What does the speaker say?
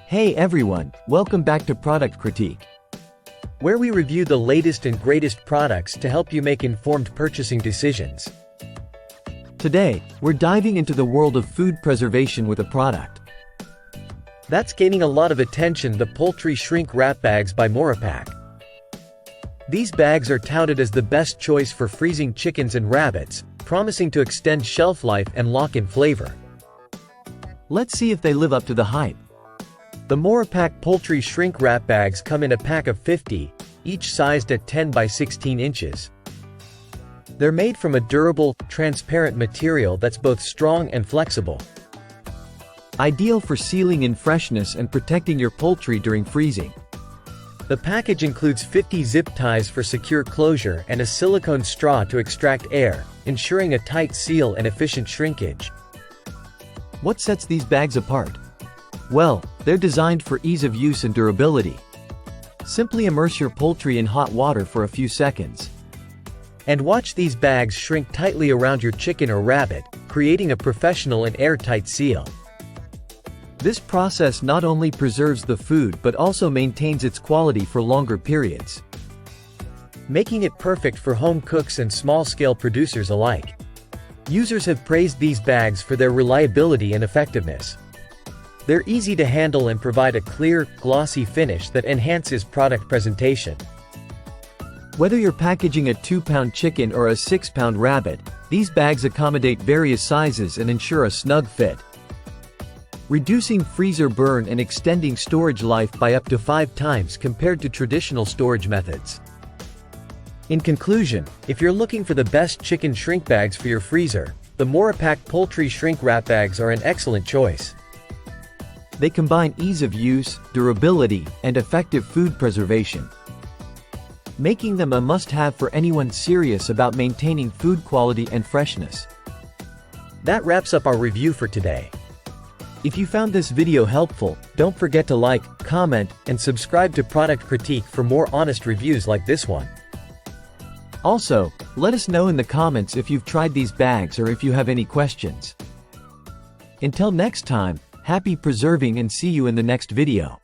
Hey everyone, welcome back to Product Critique, where we review the latest and greatest products to help you make informed purchasing decisions. Today, we're diving into the world of food preservation with a product that's gaining a lot of attention: the poultry shrink wrap bags by Morepack. These bags are touted as the best choice for freezing chickens and rabbits, promising to extend shelf life and lock in flavor. Let's see if they live up to the hype. The Morepack Poultry shrink wrap bags come in a pack of 50, each sized at 10 by 16 inches. They're made from a durable, transparent material that's both strong and flexible, ideal for sealing in freshness and protecting your poultry during freezing. The package includes 50 zip ties for secure closure and a silicone straw to extract air, ensuring a tight seal and efficient shrinkage. What sets these bags apart? Well, they're designed for ease of use and durability. Simply immerse your poultry in hot water for a few seconds, and watch these bags shrink tightly around your chicken or rabbit, creating a professional and airtight seal. This process not only preserves the food but also maintains its quality for longer periods, making it perfect for home cooks and small-scale producers alike. Users have praised these bags for their reliability and effectiveness. They're easy to handle and provide a clear, glossy finish that enhances product presentation. Whether you're packaging a 2-pound chicken or a 6-pound rabbit, these bags accommodate various sizes and ensure a snug fit, reducing freezer burn and extending storage life by up to 5 times compared to traditional storage methods. In conclusion, if you're looking for the best chicken shrink bags for your freezer, the Morepack Poultry shrink wrap bags are an excellent choice. They combine ease of use, durability, and effective food preservation, making them a must-have for anyone serious about maintaining food quality and freshness. That wraps up our review for today. If you found this video helpful, don't forget to like, comment, and subscribe to Product Critique for more honest reviews like this one. Also, let us know in the comments if you've tried these bags or if you have any questions. Until next time, happy preserving and see you in the next video.